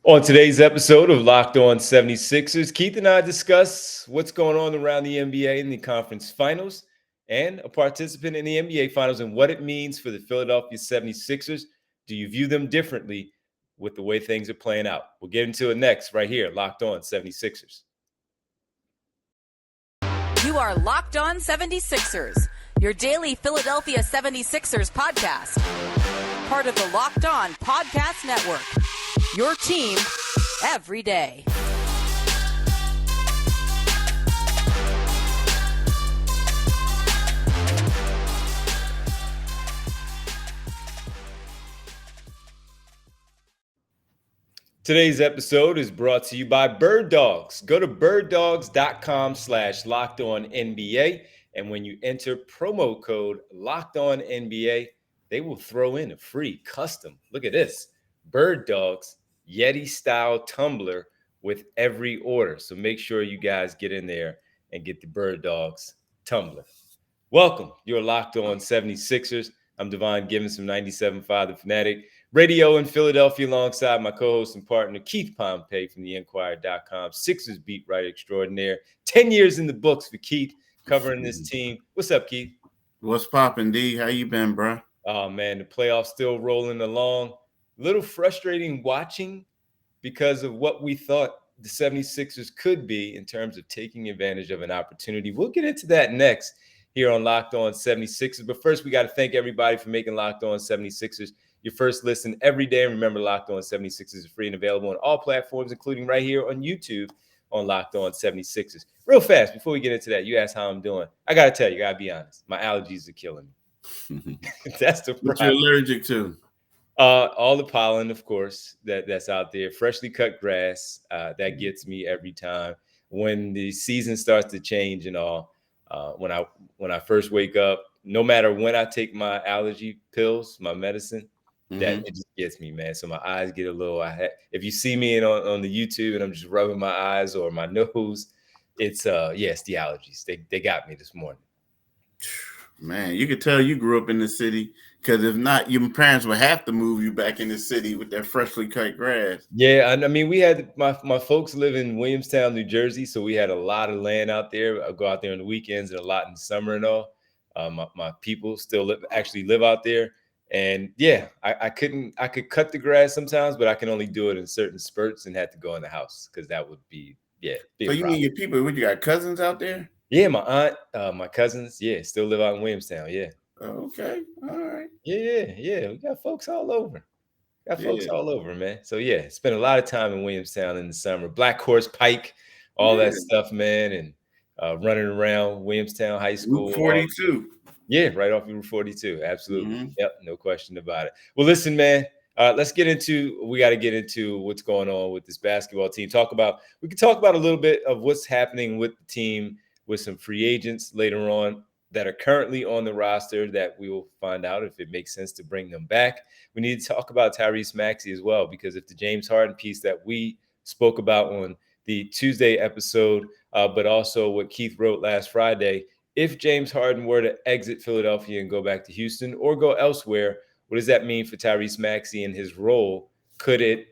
On today's episode of Locked On 76ers, Keith and I discuss what's going on around the NBA in the conference finals and a participant in the NBA finals and what it means for the Philadelphia 76ers. Do you view them differently with the way things are playing out? We'll get into it next right here, Locked On 76ers. You are Locked On 76ers, your daily Philadelphia 76ers podcast. Part of the Locked On Podcast Network. Your team every day. Today's episode is brought to you by Bird Dogs. Go to birddogs.com/LockedOnNBA, and when you enter promo code LockedOnNBA, they will throw in a free custom. Look at this. Bird Dogs Yeti style tumbler with every order. So make sure you guys get in there and get the Bird Dogs tumbler. Welcome. You're Locked On 76ers. I'm Devon giving some 97.5 The Fanatic Radio in Philadelphia alongside my co-host and partner Keith Pompey from the Enquirer.com, Sixers beat writer extraordinaire. 10 years in the books for Keith covering this team. What's up, Keith? What's poppin', D? How you been, bro? Oh, man, the playoffs still rolling along. A little frustrating watching because of what we thought the 76ers could be in terms of taking advantage of an opportunity. We'll get into that next here on Locked On 76ers. But first, we got to thank everybody for making Locked On 76ers your first listen every day. And remember, Locked On 76ers is free and available on all platforms, including right here on YouTube on Locked On 76ers. Real fast, before we get into that, you asked how I'm doing. I got to tell you, I got to be honest. My allergies are killing me. That's the problem. What you're allergic to? All the pollen, of course, that's out there. Freshly cut grass, that gets me every time. When the season starts to change and all, when I first wake up, no matter when I take my allergy pills, my medicine, that it just gets me, man. So my eyes get a little. If you see me on the YouTube and I'm just rubbing my eyes or my nose, it's it's the allergies. They got me this morning. Man, you could tell you grew up in the city, because if not, your parents would have to move you back in the city with that freshly cut grass. Yeah, I mean, we had my folks live in Williamstown, New Jersey, so we had a lot of land out there. I go out there on the weekends and a lot in the summer and all. My people still actually live out there, and yeah, I could cut the grass sometimes, but I can only do it in certain spurts and had to go in the house because that would be So you mean your people? What, you got cousins out there? Yeah, my aunt, my cousins, still live out in Williamstown. Yeah. Oh, okay, all right. Yeah. We got folks all over. All over, man. So spent a lot of time in Williamstown in the summer. Black Horse Pike, all that stuff, man, and running around Williamstown High School. Route 42. Yeah, right off of Route 42. Absolutely. Yep, no question about it. Well, listen, man. We got to get into what's going on with this basketball team. We can talk about a little bit of what's happening with the team, with some free agents later on that are currently on the roster that we will find out if it makes sense to bring them back. We need to talk about Tyrese Maxey as well, because if the James Harden piece that we spoke about on the Tuesday episode, but also what Keith wrote last Friday, if James Harden were to exit Philadelphia and go back to Houston or go elsewhere, what does that mean for Tyrese Maxey and his role? Could it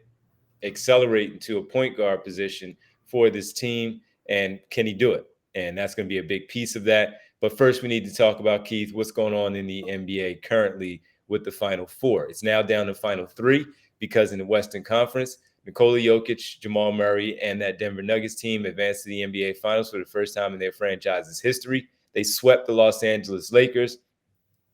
accelerate into a point guard position for this team? And can he do it? And that's going to be a big piece of that. But first, we need to talk about, Keith, what's going on in the NBA currently with the Final Four. It's now down to Final Three because in the Western Conference, Nikola Jokic, Jamal Murray, and that Denver Nuggets team advanced to the NBA Finals for the first time in their franchise's history. They swept the Los Angeles Lakers.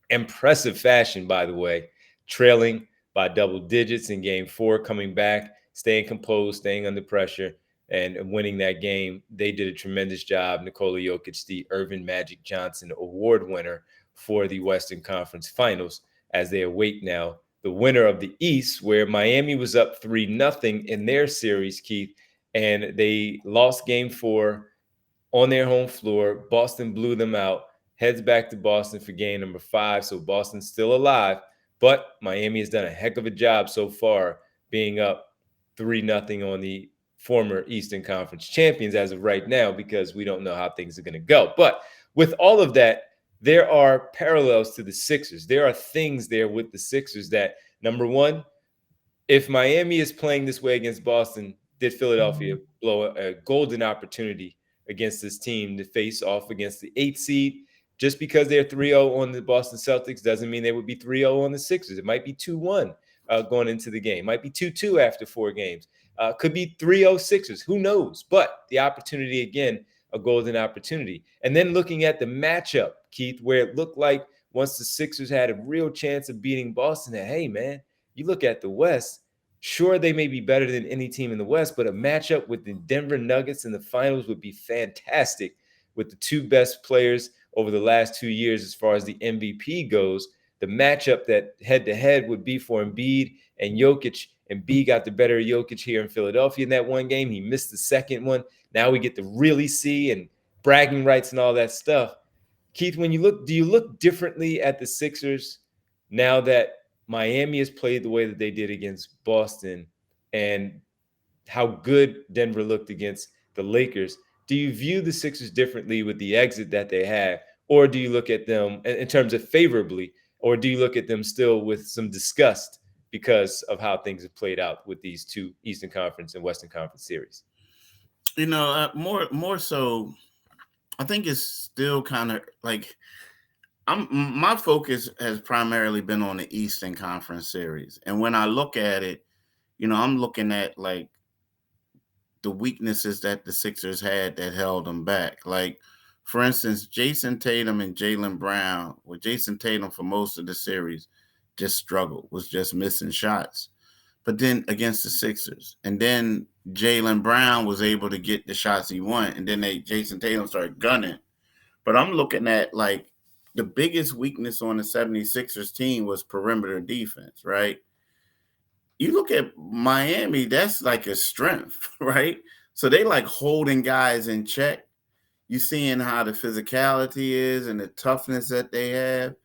Impressive fashion, by the way, trailing by double digits in Game 4, coming back, staying composed, staying under pressure, and winning that game. They did a tremendous job. Nikola Jokic, the Irvin Magic Johnson Award winner for the Western Conference Finals, as they await now the winner of the East, where Miami was up 3-0 in their series, Keith, and they lost Game 4 on their home floor. Boston blew them out, heads back to Boston for game number 5, so Boston's still alive, but Miami has done a heck of a job so far being up 3-0 on the former Eastern Conference champions as of right now, because we don't know how things are going to go. But with all of that, there are parallels to the Sixers. There are things there with the Sixers that, number one, if Miami is playing this way against Boston, did Philadelphia blow a golden opportunity against this team to face off against the 8th seed? Just because they're 3-0 on the Boston Celtics doesn't mean they would be 3-0 on the Sixers. It might be 2-1 going into the game. It might be 2-2 after 4 games. Could be 3-0 Sixers. Who knows? But the opportunity, again, a golden opportunity. And then looking at the matchup, Keith, where it looked like once the Sixers had a real chance of beating Boston, that, hey, man, you look at the West, sure, they may be better than any team in the West, but a matchup with the Denver Nuggets in the finals would be fantastic with the 2 best players over the last 2 years as far as the MVP goes. The matchup that head-to-head would be for Embiid and Jokic. Embiid got the better of Jokic here in Philadelphia in that one game. He missed the second one. Now we get to really see and bragging rights and all that stuff. Keith, when you look, do you look differently at the Sixers now that Miami has played the way that they did against Boston and how good Denver looked against the Lakers? Do you view the Sixers differently with the exit that they had, or do you look at them in terms of favorably, or do you look at them still with some disgust because of how things have played out with these 2 Eastern Conference and Western Conference series? More so, I think it's still kind of like my focus has primarily been on the Eastern Conference series. And when I look at it, I'm looking at like the weaknesses that the Sixers had that held them back. Like, for instance, Jason Tatum and Jaylen Brown, with Jason Tatum for most of the series, just struggled, was just missing shots. But then against the Sixers, and then Jaylen Brown was able to get the shots he wanted, and then Jason Tatum started gunning. But I'm looking at like the biggest weakness on the 76ers team was perimeter defense, right? You look at Miami, that's like a strength, right? So they like holding guys in check. You seeing how the physicality is and the toughness that they have.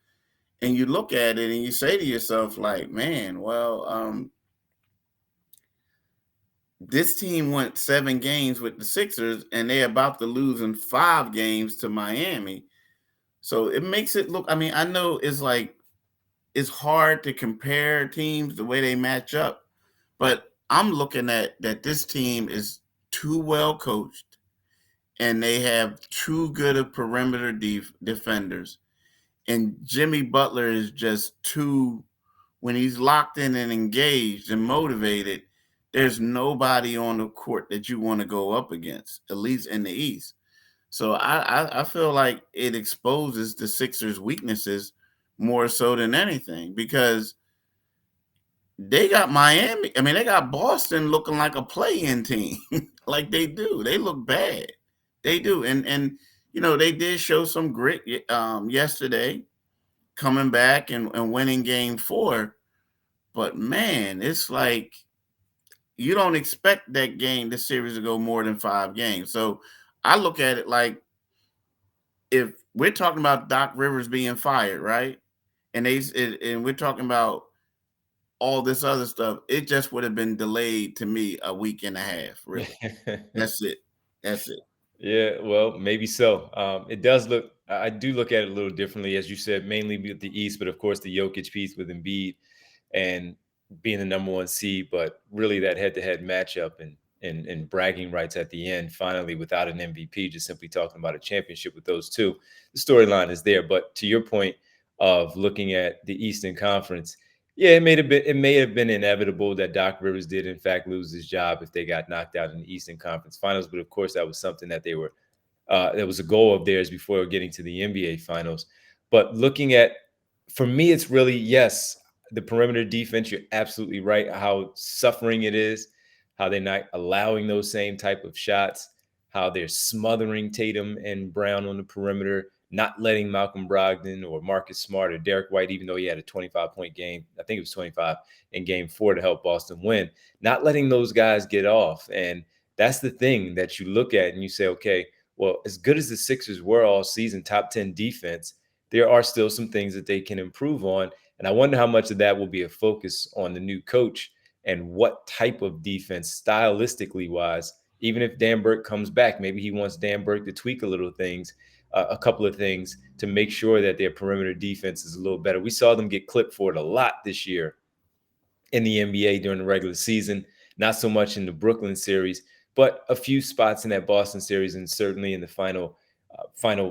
And you look at it and you say to yourself, like, man, well, this team went 7 games with the Sixers and they're about to lose in 5 games to Miami. So it makes it look, I mean, I know it's hard to compare teams the way they match up, but I'm looking at that this team is too well coached and they have too good of perimeter defenders. And Jimmy Butler is just too, when he's locked in and engaged and motivated, there's nobody on the court that you want to go up against, at least in the East. So I feel like it exposes the Sixers' weaknesses more so than anything, because they got Miami. I mean, they got Boston looking like a play-in team. Like they do. They look bad. They do. And they did show some grit yesterday, coming back and winning game 4. But man, it's like you don't expect the series to go more than 5 games. So I look at it like, if we're talking about Doc Rivers being fired, right? And we're talking about all this other stuff, it just would have been delayed to me a week and a half, really. That's it. Yeah, well, maybe so. It does look, I do look at it a little differently, as you said, mainly with the East, but of course the Jokic piece with Embiid and being the number 1 seed, but really that head-to-head matchup and bragging rights at the end, finally, without an MVP, just simply talking about a championship with those 2. The storyline is there. But to your point of looking at the Eastern Conference, yeah, it may have been inevitable that Doc Rivers did, in fact, lose his job if they got knocked out in the Eastern Conference Finals. But of course, that was something that that was a goal of theirs before getting to the NBA Finals. But looking at, for me, it's really, yes, the perimeter defense. You're absolutely right. How suffering it is, how they're not allowing those same type of shots, how they're smothering Tatum and Brown on the perimeter, not letting Malcolm Brogdon or Marcus Smart or Derek White, even though he had a 25-point game, I think it was 25 in game 4 to help Boston win, not letting those guys get off. And that's the thing that you look at and you say, okay, well, as good as the Sixers were all season, top 10 defense, there are still some things that they can improve on. And I wonder how much of that will be a focus on the new coach and what type of defense, stylistically wise, even if Dan Burke comes back, maybe he wants Dan Burke to tweak a couple of things to make sure that their perimeter defense is a little better. We saw them get clipped for it a lot this year in the NBA during the regular season, not so much in the Brooklyn series, but a few spots in that Boston series, and certainly in the final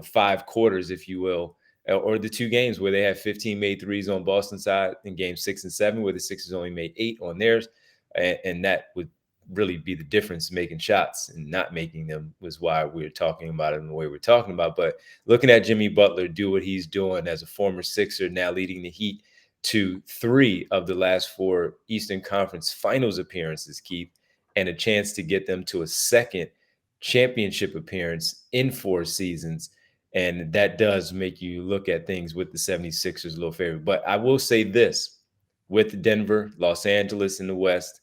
5 quarters, if you will, or the 2 games where they had 15 made threes on Boston side in game 6 and 7, where the Sixers only made 8 on theirs. And that would really be the difference. Making shots and not making them was why we're talking about it in the way we're talking about. But looking at Jimmy Butler do what he's doing as a former Sixer, now leading the Heat to 3 of the last 4 Eastern Conference Finals appearances, Keith, and a chance to get them to a second championship appearance in 4 seasons. And that does make you look at things with the 76ers a little favorite. But I will say this, with Denver, Los Angeles in the West,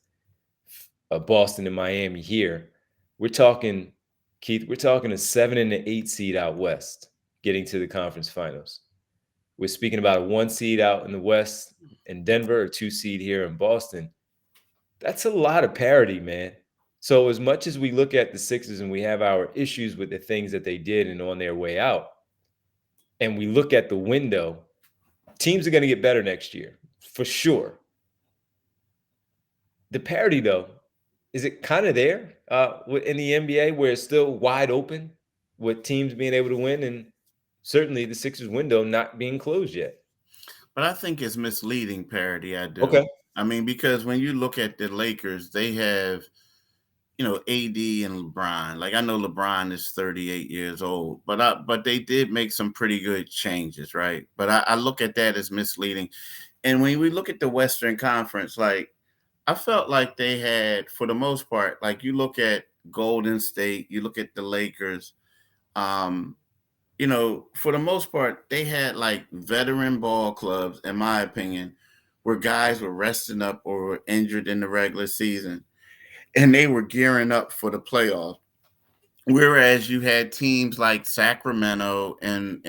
Boston and Miami here, we're talking, Keith, we're talking a 7 and an 8 seed out West getting to the conference finals. We're speaking about a 1 seed out in the West in Denver, a 2 seed here in Boston. That's a lot of parity, man. So as much as we look at the Sixers and we have our issues with the things that they did and on their way out, and we look at the window, teams are going to get better next year, for sure. The parity, though, is it kind of there in the NBA where it's still wide open with teams being able to win, and certainly the Sixers window not being closed yet? But I think it's misleading parity. I do. Okay. I mean, because when you look at the Lakers, they have, AD and LeBron. Like, I know LeBron is 38 years old, but they did make some pretty good changes, right? But I look at that as misleading. And when we look at the Western Conference, like, I felt like they had, for the most part, like you look at Golden State, you look at the Lakers, for the most part, they had like veteran ball clubs, in my opinion, where guys were resting up or were injured in the regular season, and they were gearing up for the playoffs. Whereas you had teams like Sacramento and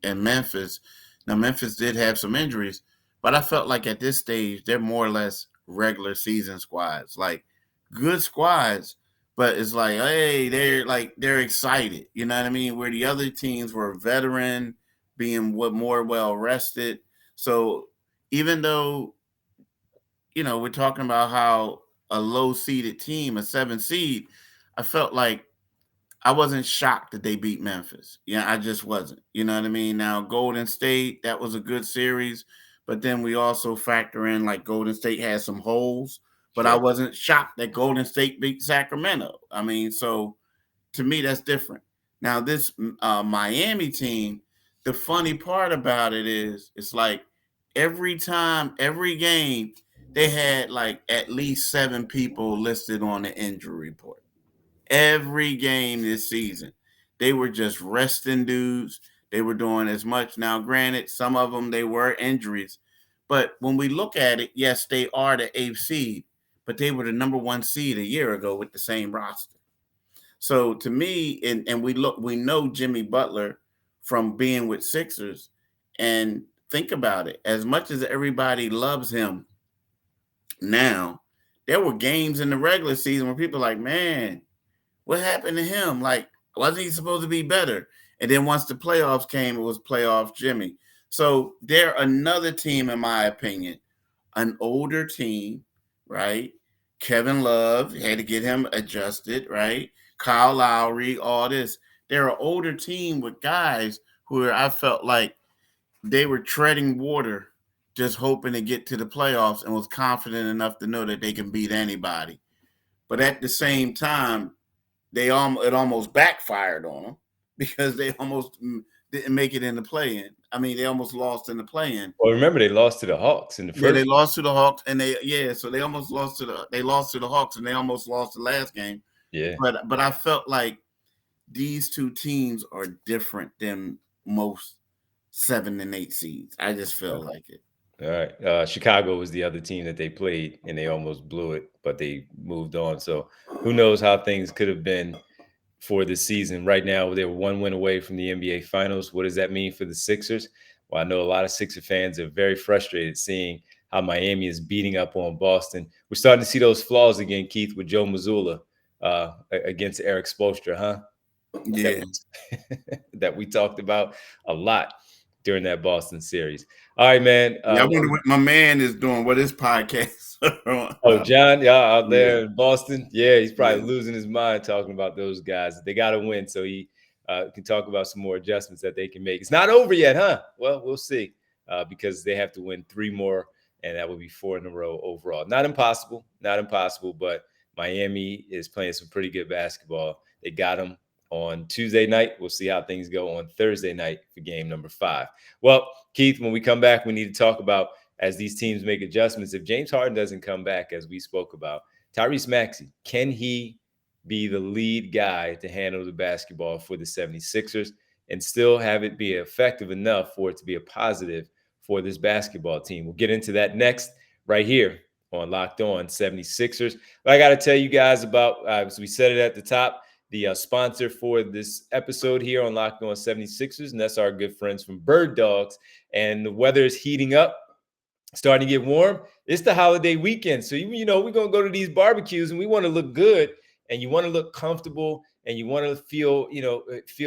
Memphis. Now, Memphis did have some injuries, but I felt like at this stage, they're more or less regular season squads, like good squads, but it's like, hey, they're excited. You know what I mean? Where the other teams were veteran, being more well rested. So even though, we're talking about how a low seeded team, a 7 seed, I felt like I wasn't shocked that they beat Memphis. Yeah, I just wasn't. You know what I mean? Now, Golden State, that was a good series. But then we also factor in like Golden State has some holes, but sure. I wasn't shocked that Golden State beat Sacramento. I mean, so to me, that's different. Now, this Miami team, the funny part about it is it's like every game, they had like at least 7 people listed on the injury report. Every game this season, they were just resting dudes. They were doing as much. Now, granted, some of them, they were injuries. But when we look at it, yes, they are the 8th seed, but they were the number 1 seed a year ago with the same roster. So to me, and we know Jimmy Butler from being with Sixers, and think about it, as much as everybody loves him now, there were games in the regular season where people are like, man, what happened to him? Like, wasn't he supposed to be better? And then once the playoffs came, it was playoff Jimmy. So they're another team, in my opinion, an older team, right? Kevin Love, had to get him adjusted, right? Kyle Lowry, all this. They're an older team with guys who I felt like they were treading water, just hoping to get to the playoffs, and was confident enough to know that they can beat anybody. But at the same time, it almost backfired on them because they almost didn't make it in the play-in. I mean, they almost lost in the play-in. Well, remember they lost to the Hawks in the first. Yeah, they lost to the Hawks, and so they almost lost to the Hawks, and they almost lost the last game. Yeah. But I felt like these two teams are different than most 7 and 8 seeds. I just feel like it. All right. Chicago was the other team that they played, and they almost blew it, but they moved on. So who knows how things could have been for this season. Right now, they were 1 win away from the NBA Finals. What does that mean for the Sixers? Well, I know a lot of Sixer fans are very frustrated seeing how Miami is beating up on Boston. We're starting to see those flaws again, Keith, with Joe Mazzulla against Eric Spoelstra, huh? Yeah. That we talked about a lot. during that Boston series. All right, man. I wonder what my man is doing. What his podcast? John, out there Yeah. in Boston. Yeah, he's probably losing his mind talking about those guys. They got to win, so he can talk about some more adjustments that they can make. It's not over yet, huh? Well, we'll see, because they have to win 3 more, and that would be 4 in a row overall. Not impossible, but Miami is playing some pretty good basketball. They got them on Tuesday night. We'll see how things go on Thursday night for game number 5. Well, Keith, when we come back, we need to talk about, as these teams make adjustments, if James Harden doesn't come back, as we spoke about, Tyrese Maxey, can he be the lead guy to handle the basketball for the 76ers and still have it be effective enough for it to be a positive for this basketball team? We'll get into that next right here on Locked On 76ers. But I got to tell you guys about, as we said it at the top, the sponsor for this episode here on Locked On 76ers, and that's our good friends from Bird Dogs. And the weather is heating up, starting to get warm. It's the holiday weekend. So, we're going to go to these barbecues and we want to look good, and you want to look comfortable, and you want to feel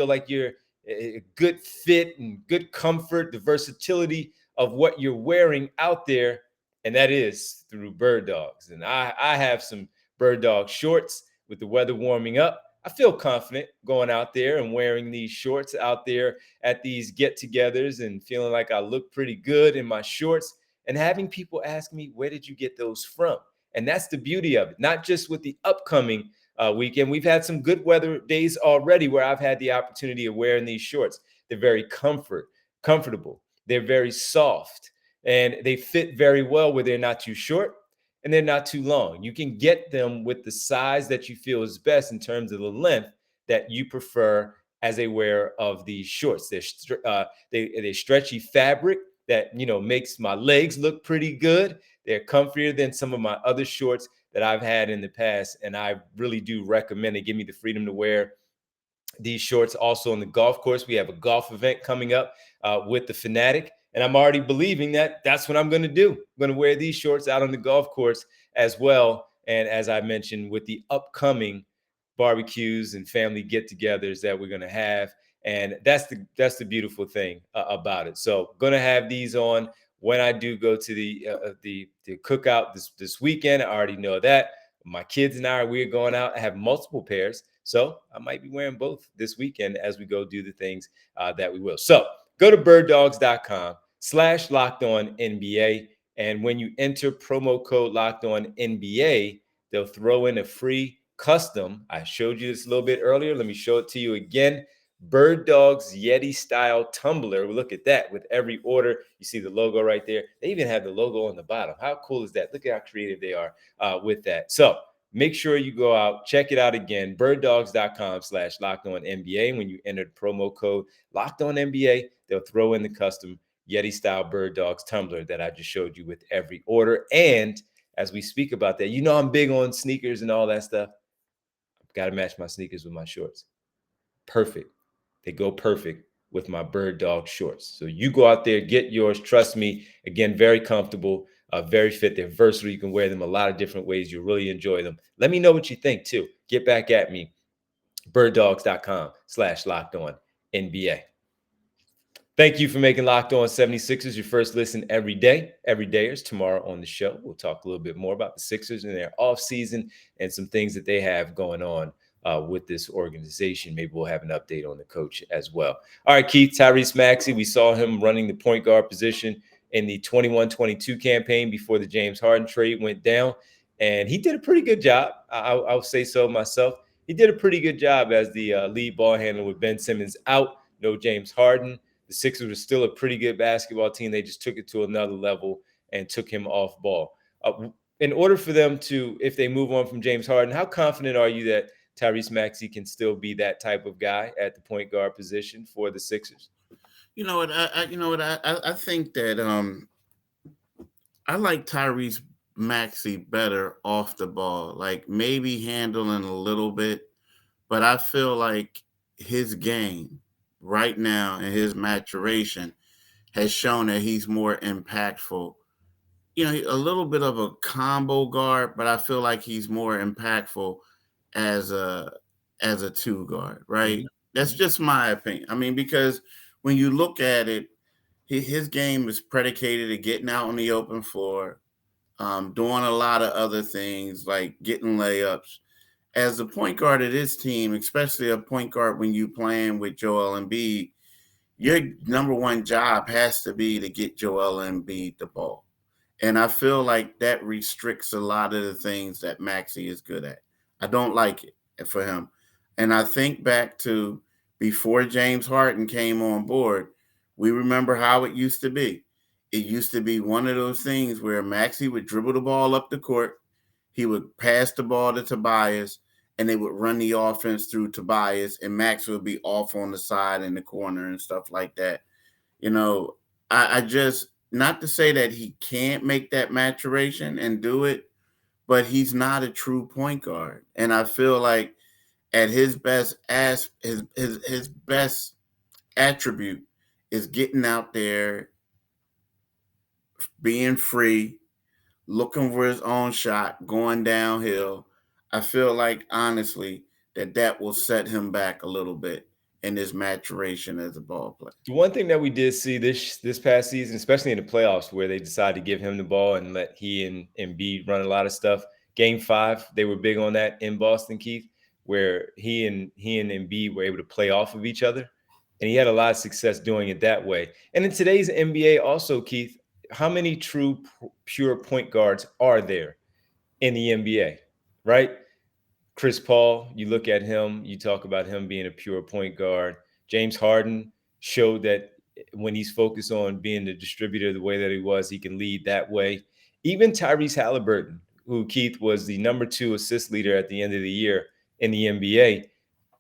like you're a good fit and good comfort, the versatility of what you're wearing out there. And that is through Bird Dogs. And I have some Bird Dog shorts. With the weather warming up, I feel confident going out there and wearing these shorts out there at these get-togethers and feeling like I look pretty good in my shorts, and having people ask me, where did you get those from? And that's the beauty of it. Not just with the upcoming weekend. We've had some good weather days already where I've had the opportunity of wearing these shorts. They're very comfortable. They're very soft, and they fit very well where they're not too short and they're not too long. You can get them with the size that you feel is best in terms of the length that you prefer as a wearer of these shorts. They're stretchy fabric that makes my legs look pretty good. They're comfier than some of my other shorts that I've had in the past, and I really do recommend it. Give me the freedom to wear these shorts also on the golf course. We have a golf event coming up with the Fanatic, and I'm already believing that that's what I'm going to do. I'm going to wear these shorts out on the golf course as well. And as I mentioned, with the upcoming barbecues and family get-togethers that we're going to have, and that's the beautiful thing about it. So going to have these on when I do go to the cookout this weekend. I already know that. My kids and we're going out. I have multiple pairs, so I might be wearing both this weekend as we go do the things that we will. So go to birddogs.com/LockedOnNBA. And when you enter promo code LockedOnNBA, they'll throw in a free custom. I showed you this a little bit earlier. Let me show it to you again. Bird Dogs Yeti style tumbler. Look at that. With every order, you see the logo right there. They even have the logo on the bottom. How cool is that? Look at how creative they are with that. So make sure you go out, check it out again, birddogs.com/LockedOnNBA. And when you enter the promo code LockedOnNBA, they'll throw in the custom Yeti style Bird Dogs tumbler that I just showed you with every order. And as we speak about that, I'm big on sneakers and all that stuff. I've got to match my sneakers with my shorts. Perfect. They go perfect with my Bird Dog shorts. So you go out there, get yours. Trust me. Again, very comfortable, very fit. They're versatile. You can wear them a lot of different ways. You'll really enjoy them. Let me know what you think too. Get back at me. birddogs.com/LockedOnNBA. Thank you for making Locked On 76ers your first listen every day. Every day is tomorrow on the show. We'll talk a little bit more about the Sixers and their offseason and some things that they have going on with this organization. Maybe we'll have an update on the coach as well. All right, Keith, Tyrese Maxey, we saw him running the point guard position in the 21-22 campaign before the James Harden trade went down, and he did a pretty good job. I'll say so myself. He did a pretty good job as the lead ball handler with Ben Simmons out, no James Harden. The Sixers were still a pretty good basketball team. They just took it to another level and took him off ball. In order for them to, if they move on from James Harden, how confident are you that Tyrese Maxey can still be that type of guy at the point guard position for the Sixers? You know what? I think that I like Tyrese Maxey better off the ball, like maybe handling a little bit, but I feel like his game right now and his maturation has shown that he's more impactful. A little bit of a combo guard, but I feel like he's more impactful as a two guard, right? Mm-hmm. That's just my opinion. I mean, because when you look at it, his game is predicated at getting out on the open floor, doing a lot of other things like getting layups. As the point guard of this team, especially a point guard when you playing with Joel Embiid, your number one job has to be to get Joel Embiid the ball. And I feel like that restricts a lot of the things that Maxey is good at. I don't like it for him. And I think back to before James Harden came on board, we remember how it used to be. It used to be one of those things where Maxey would dribble the ball up the court, he would pass the ball to Tobias, and they would run the offense through Tobias, and Max would be off on the side in the corner and stuff like that. I just, not to say that he can't make that maturation and do it, but he's not a true point guard. And I feel like at his best, his best attribute is getting out there, being free, looking for his own shot, going downhill. I feel like, honestly, that will set him back a little bit in his maturation as a ball player. The one thing that we did see this past season, especially in the playoffs, where they decided to give him the ball and let he and Embiid run a lot of stuff. Game 5, they were big on that in Boston, Keith, where he and Embiid were able to play off of each other, and he had a lot of success doing it that way. And in today's NBA, also, Keith, how many true pure point guards are there in the NBA, right? Chris Paul, you look at him, you talk about him being a pure point guard. James Harden showed that when he's focused on being the distributor the way that he was, he can lead that way. Even Tyrese Halliburton, who, Keith, was the number 2 assist leader at the end of the year in the NBA,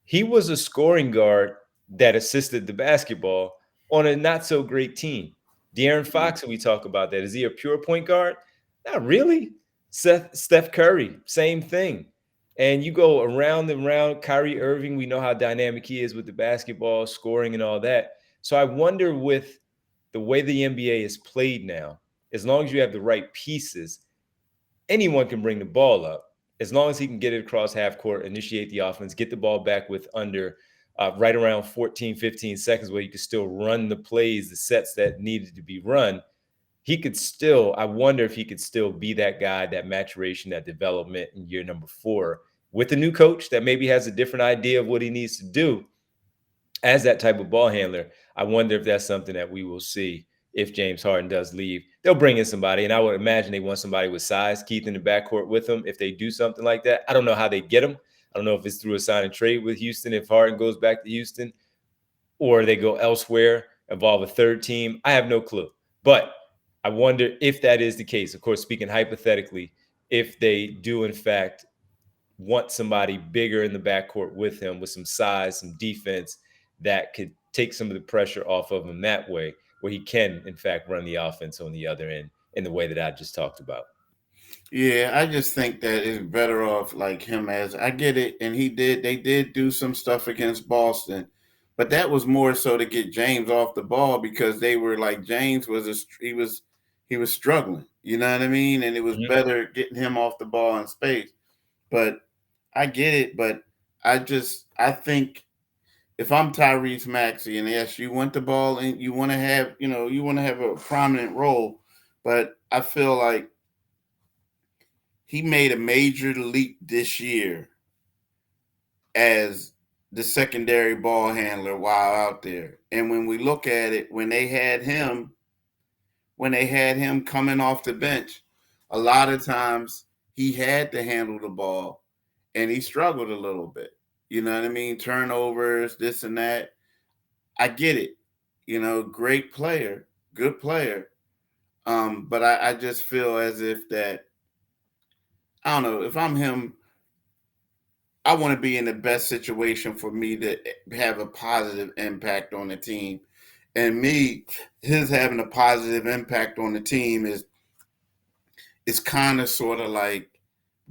he was a scoring guard that assisted the basketball on a not so great team. De'Aaron Fox, we talk about that. Is he a pure point guard? Not really. Steph Curry, same thing. And you go around and around. Kyrie Irving, we know how dynamic he is with the basketball, scoring and all that. So I wonder, with the way the NBA is played now, as long as you have the right pieces, anyone can bring the ball up. As long as he can get it across half court, initiate the offense, get the ball back with under right around 14, 15 seconds where you could still run the plays, the sets that needed to be run, he could still, I wonder if he could still be that guy, that maturation, that development in year number 4 with a new coach that maybe has a different idea of what he needs to do as that type of ball handler. I wonder if that's something that we will see if James Harden does leave. They'll bring in somebody, and I would imagine they want somebody with size, Keith, in the backcourt with them if they do something like that. I don't know how they get him. I don't know if it's through a sign and trade with Houston, if Harden goes back to Houston, or they go elsewhere, involve a third team. I have no clue. But I wonder if that is the case. Of course, speaking hypothetically, if they do, in fact, want somebody bigger in the backcourt with him, with some size, some defense that could take some of the pressure off of him that way, where he can, in fact, run the offense on the other end in the way that I just talked about. Yeah, I just think that it's better off like him, as I get it. And they did do some stuff against Boston, but that was more so to get James off the ball, because they were like, James he was struggling, you know what I mean? And it was better getting him off the ball in space. But I get it. But I think if I'm Tyrese Maxey, and yes, you want the ball and you want to have a prominent role, but I feel like he made a major leap this year as the secondary ball handler while out there. And when we look at it, when they had him coming off the bench, a lot of times he had to handle the ball and he struggled a little bit. You know what I mean? Turnovers, this and that. I get it. Great player, good player. But I just feel as if that, I don't know, if I'm him, I want to be in the best situation for me to have a positive impact on the team. And his having a positive impact on the team is kind of sort of like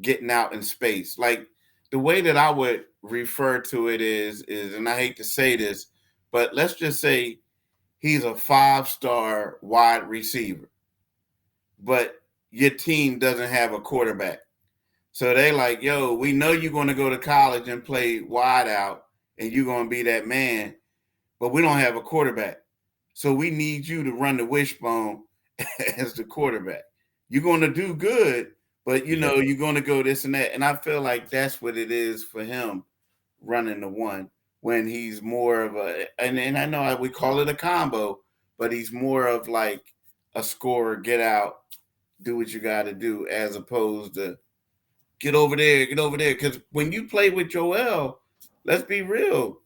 getting out in space. Like, the way that I would refer to it is, and I hate to say this, but let's just say he's a 5-star wide receiver, but your team doesn't have a quarterback. So they like, yo, we know you're going to go to college and play wide out and you're going to be that man, but we don't have a quarterback. So we need you to run the wishbone as the quarterback. You're going to do good, but you're going to go this and that. And I feel like that's what it is for him running the one when he's more of and I know we call it a combo, but he's more of like a scorer, get out, do what you got to do, as opposed to get over there. Because when you play with Joel, let's be real,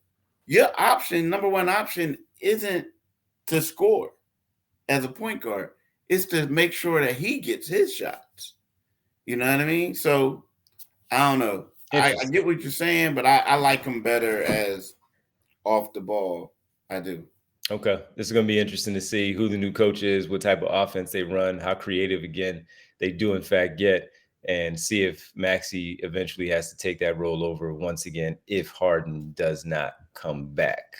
your number one option isn't to score as a point guard. It's to make sure that he gets his shots. You know what I mean? So I don't know. I get what you're saying, but I like him better as off the ball. I do. Okay. This is going to be interesting to see who the new coach is, what type of offense they run, how creative, again, they do in fact get, and see if Maxey eventually has to take that role over once again if Harden does not come back.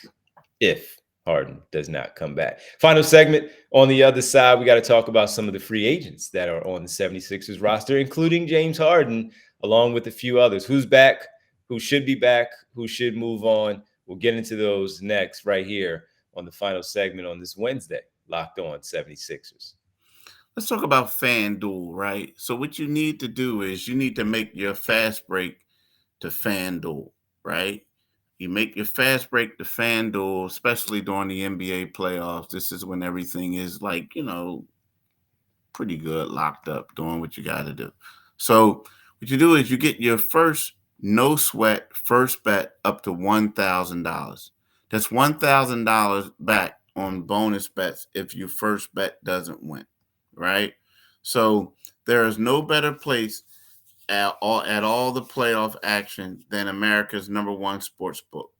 Final segment. On the other side, we got to talk about some of the free agents that are on the 76ers roster, including James Harden, along with a few others. Who's back? Who should be back? Who should move on? We'll get into those next right here on the final segment on this Wednesday, Locked On 76ers. Let's talk about FanDuel, right? So what you need to do is you need to make your fast break to FanDuel, right? You make your fast break to FanDuel, especially during the NBA playoffs. This is when everything is like, pretty good, locked up, doing what you got to do. So what you do is you get your first no sweat first bet up to $1,000. That's $1,000 back on bonus bets if your first bet doesn't win, right? So there is no better place at all the playoff action than America's number one sports book.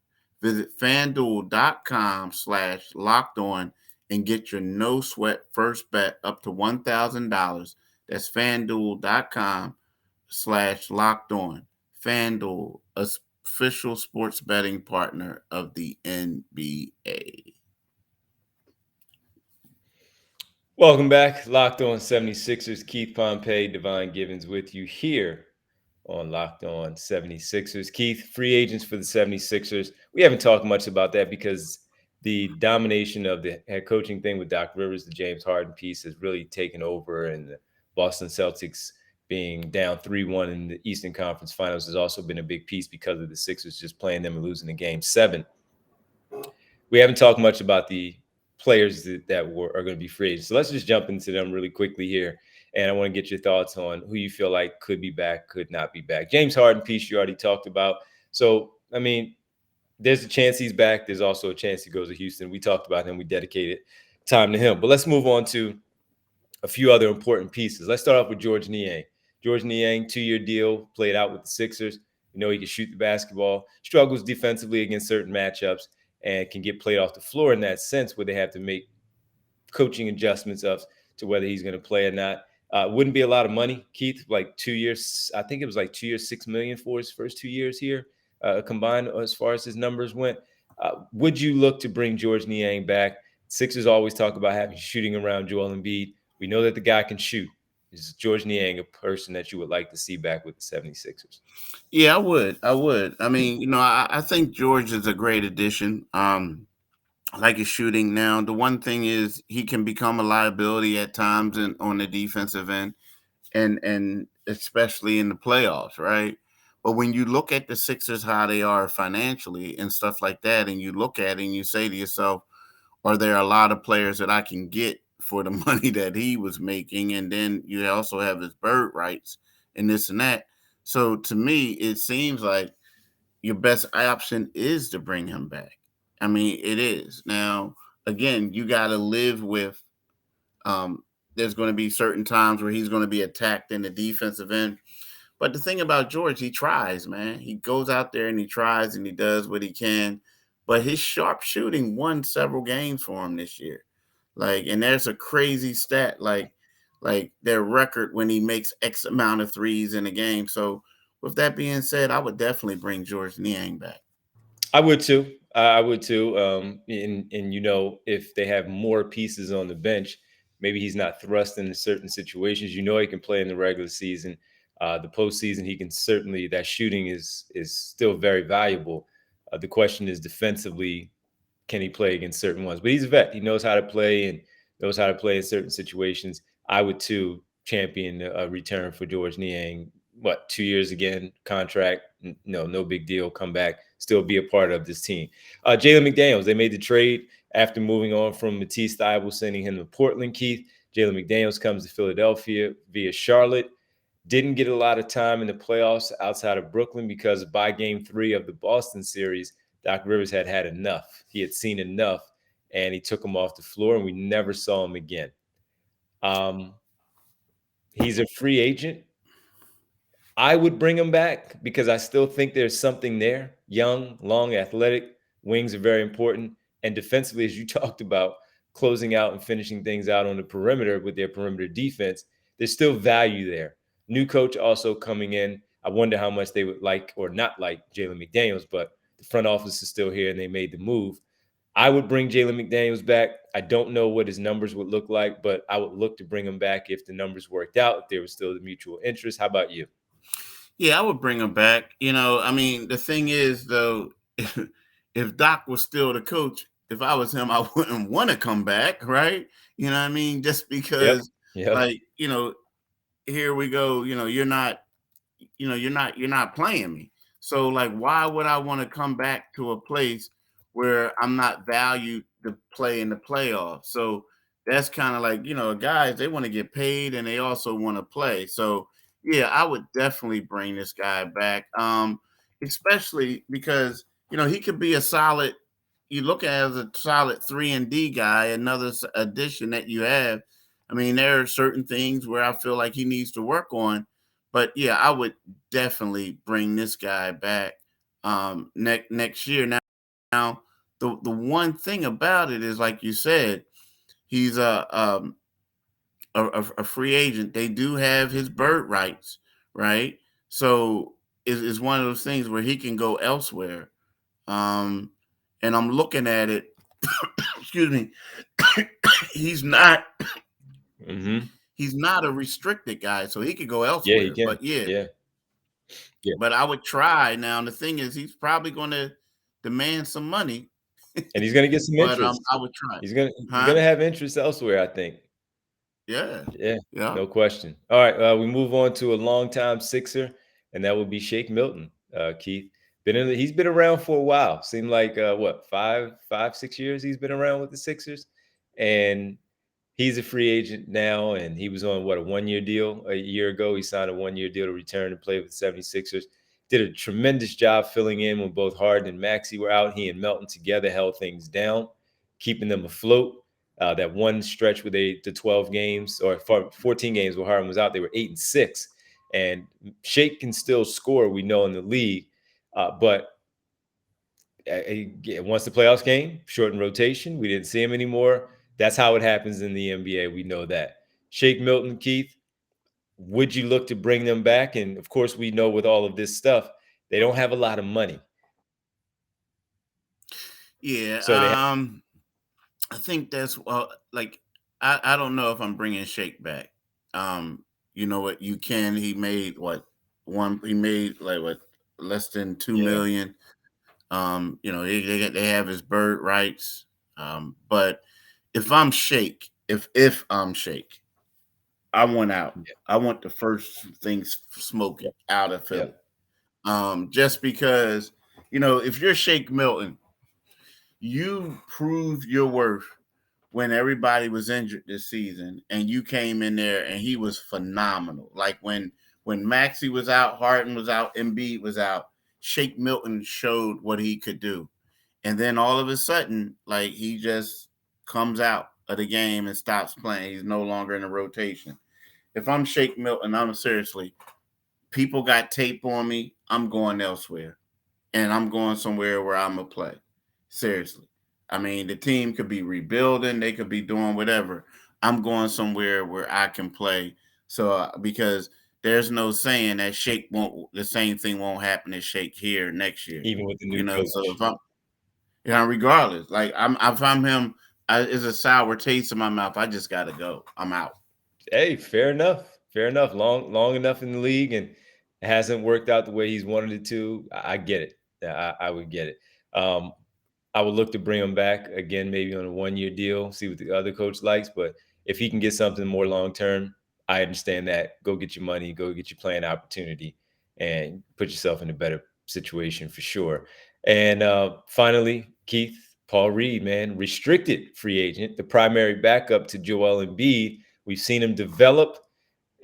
Visit FanDuel.com/lockedon and get your no sweat first bet up to $1,000. That's FanDuel.com/lockedon. FanDuel, official sports betting partner of the NBA. Welcome back. Locked On 76ers. Keith Pompey, Devon Givens with you here on Locked On 76ers. Keith, free agents for the 76ers. We haven't talked much about that because the domination of the head coaching thing with Doc Rivers, the James Harden piece, has really taken over, and the Boston Celtics being down 3-1 in the Eastern Conference Finals has also been a big piece because of the Sixers just playing them and losing in Game 7. We haven't talked much about the players that are going to be free agents. So let's just jump into them really quickly here. And I want to get your thoughts on who you feel like could be back, could not be back. James Harden piece you already talked about. So, I mean, there's a chance he's back. There's also a chance he goes to Houston. We talked about him. We dedicated time to him. But let's move on to a few other important pieces. Let's start off with Georges Niang. Georges Niang, 2-year deal, played out with the Sixers. You know he can shoot the basketball, struggles defensively against certain matchups, and can get played off the floor in that sense where they have to make coaching adjustments up to whether he's going to play or not. Wouldn't be a lot of money, Keith, like 2 years. I think it was like 2 years, $6 million for his first 2 years here combined as far as his numbers went. Would you look to bring Georges Niang back? Sixers always talk about having shooting around Joel Embiid. We know that the guy can shoot. Is Georges Niang a person that you would like to see back with the 76ers? Yeah, I would. I mean, I think George is a great addition. I like his shooting now. The one thing is he can become a liability at times on the defensive end, and especially in the playoffs, right? But when you look at the Sixers, how they are financially and stuff like that, and you look at it and you say to yourself, are there a lot of players that I can get for the money that he was making? And then you also have his bird rights and this and that. So to me, it seems like your best option is to bring him back. I mean, it is. Now, again, you got to live with there's going to be certain times where he's going to be attacked in the defensive end. But the thing about George, he tries, man. He goes out there and he tries and he does what he can. But his sharp shooting won several games for him this year. And there's a crazy stat, like their record when he makes X amount of threes in a game. So with that being said, I would definitely bring Georges Niang back. I would too. And if they have more pieces on the bench, maybe he's not thrust into certain situations. He can play in the regular season. The postseason, he can certainly, that shooting is still very valuable. The question is defensively, can he play against certain ones. But he's a vet. He knows how to play and knows how to play in certain situations. I would too champion a return for George Niang. 2 years again, contract, no big deal. Come back, still be a part of this team. Jalen McDaniels, they made the trade after moving on from Matisse Thybulle, sending him to Portland. Keith, Jalen McDaniels comes to Philadelphia via Charlotte. Didn't get a lot of time in the playoffs outside of Brooklyn because by game 3 of the Boston series, Doc Rivers had enough. He had seen enough, and he took him off the floor, and we never saw him again. He's a free agent. I would bring him back because I still think there's something there. Young, long, athletic. Wings are very important. And defensively, as you talked about, closing out and finishing things out on the perimeter with their perimeter defense, there's still value there. New coach also coming in. I wonder how much they would like or not like Jalen McDaniels, but the front office is still here and they made the move. I would bring Jalen McDaniels back. I don't know what his numbers would look like, but I would look to bring him back if the numbers worked out, if there was still the mutual interest. How about you? Yeah, I would bring him back. I mean, the thing is, though, if Doc was still the coach, if I was him, I wouldn't want to come back, right? You know what I mean? Just because, like, here we go. You're not playing me. So, like, why would I want to come back to a place where I'm not valued to play in the playoffs? So that's kind of like, guys, they want to get paid and they also want to play. So yeah, I would definitely bring this guy back. Especially because, he could be a solid, you look at as a solid 3-and-D guy, another addition that you have. I mean, there are certain things where I feel like he needs to work on. But yeah, I would definitely bring this guy back next year. Now, the one thing about it is, like you said, he's a free agent. They do have his bird rights, right? So it's one of those things where he can go elsewhere. And I'm looking at it. Excuse me. He's not. Mm-hmm. He's not a restricted guy, so he could go elsewhere. Yeah, he can. But yeah. But I would try. Now the thing is, he's probably going to demand some money, and he's going to get some but interest. I would try. He's going to have interest elsewhere, I think. Yeah, no question. All right, we move on to a longtime Sixer, and that would be Shake Milton. Keith, he's been around for a while. Seemed like 5-6 years he's been around with the Sixers, and he's a free agent now, and he was on a 1-year deal a year ago. He signed a 1-year deal to return and play with the 76ers. Did a tremendous job filling in when both Harden and Maxey were out. He and Melton together held things down, keeping them afloat. That one stretch where the 12 games or 14 games where Harden was out, they were 8-6. And Shake can still score, we know, in the league. But once the playoffs came, shortened rotation, we didn't see him anymore. That's how it happens in the NBA. We know that. Shake Milton, Keith, would you look to bring them back? And of course, we know with all of this stuff, they don't have a lot of money. Yeah. So I think that's like, I don't know if I'm bringing Shake back. You know what? You can. He made he made less than $2 million. They have his bird rights. But if I'm Shake, if I'm Shake, I want out. Yeah. I want the first things smoking out of Philly. Yeah. Just because, if you're Shake Milton, you proved your worth when everybody was injured this season, and you came in there and he was phenomenal. Like when Maxey was out, Harden was out, Embiid was out, Shake Milton showed what he could do. And then all of a sudden, like, he just comes out of the game and stops playing. He's no longer in the rotation. If I'm Shake Milton, people got tape on me. I'm going elsewhere. And I'm going somewhere where I'm going to play. Seriously. I mean, the team could be rebuilding. They could be doing whatever. I'm going somewhere where I can play. So, because there's no saying that Shake the same thing won't happen to Shake here next year. Even with the new coach. So if regardless, like if I'm him, it's a sour taste in my mouth. I just got to go. I'm out. Hey, fair enough. Fair enough. Long enough in the league, and it hasn't worked out the way he's wanted it to. I get it. I would get it. I would look to bring him back again, maybe on a 1-year deal, see what the other coach likes. But if he can get something more long-term, I understand that. Go get your money, go get your playing opportunity, and put yourself in a better situation for sure. And finally, Keith, Paul Reed, man, restricted free agent, the primary backup to Joel Embiid. We've seen him develop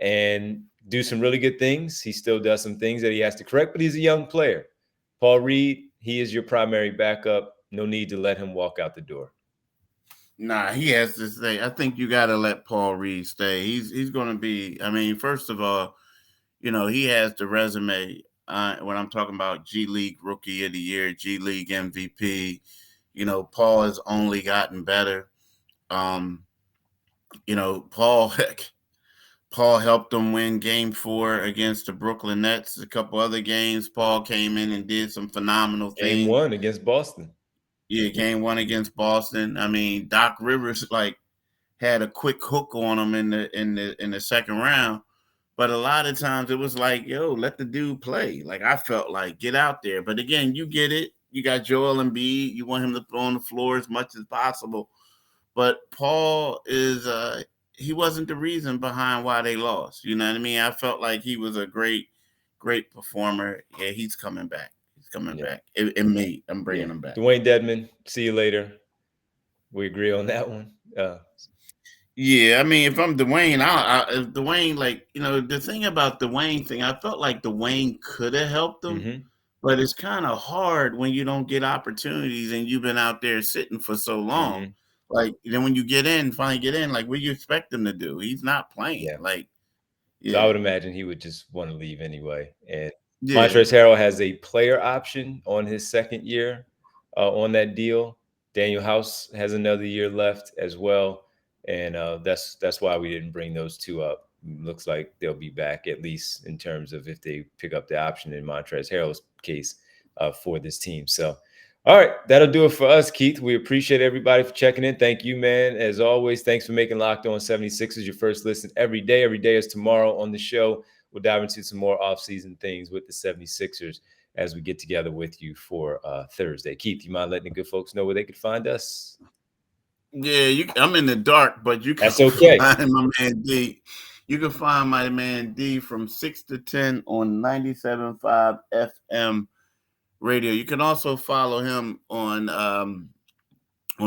and do some really good things. He still does some things that he has to correct, but he's a young player. Paul Reed, he is your primary backup. No need to let him walk out the door. Nah, he has to stay. I think you got to let Paul Reed stay. He's going to be. I mean, first of all, he has the resume. When I'm talking about G League Rookie of the Year, G League MVP, Paul has only gotten better. Paul Paul helped them win Game 4 against the Brooklyn Nets. A couple other games, Paul came in and did some phenomenal things. Game 1 against Boston. Yeah, Game 1 against Boston. I mean, Doc Rivers had a quick hook on him in the second round, but a lot of times it was like, yo, let the dude play. Like, I felt like, get out there. But again, you get it. You got Joel Embiid. You want him to throw on the floor as much as possible. But Paul is he wasn't the reason behind why they lost. You know what I mean? I felt like he was a great performer. Yeah, he's coming back. He's coming back. I'm bringing him back. Dwayne Dedmon, see you later. We agree on that one. Yeah, I mean, if I'm Dwayne, if Dwayne, the thing about Dwayne thing, I felt like Dwayne could have helped them. Mm-hmm. But it's kind of hard when you don't get opportunities and you've been out there sitting for so long. Mm-hmm. Like, then when you finally get in, like, what do you expect him to do? He's not playing. So I would imagine he would just want to leave anyway. And Yeah. Montrezl Harrell has a player option on his second year on that deal. Daniel House has another year left as well. And that's why we didn't bring those two up. Looks like they'll be back, at least in terms of if they pick up the option in Montrezl Harrell's case for this team. So, all right, that'll do it for us, Keith. We appreciate everybody for checking in. Thank you, man. As always, thanks for making Locked On 76ers your first listen every day. Every day is tomorrow on the show. We'll dive into some more offseason things with the 76ers as we get together with you for Thursday. Keith, you mind letting the good folks know where they could find us? Yeah, I'm in the dark, but you can That's okay. find my man D. You can find my man D from 6 to 10 on 97.5 FM radio. You can also follow him on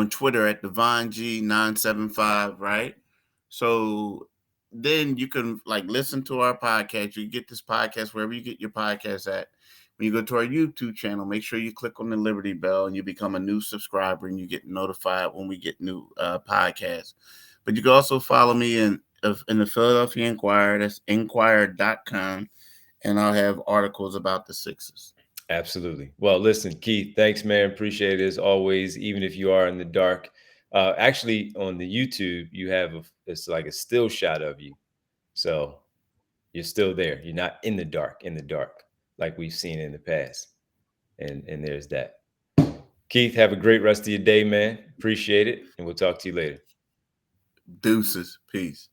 Twitter at Devon G975, right? So then you can listen to our podcast. You get this podcast wherever you get your podcast at. When you go to our YouTube channel, make sure you click on the Liberty Bell and you become a new subscriber and you get notified when we get new podcasts. But you can also follow me in the Philadelphia Inquirer. That's inquirer.com. And I'll have articles about the Sixers. Absolutely. Well, listen, Keith, thanks, man. Appreciate it as always, even if you are in the dark. Actually, on the YouTube, you have it's like a still shot of you. So you're still there. You're not in the dark, like we've seen in the past. And there's that. Keith, have a great rest of your day, man. Appreciate it. And we'll talk to you later. Deuces. Peace.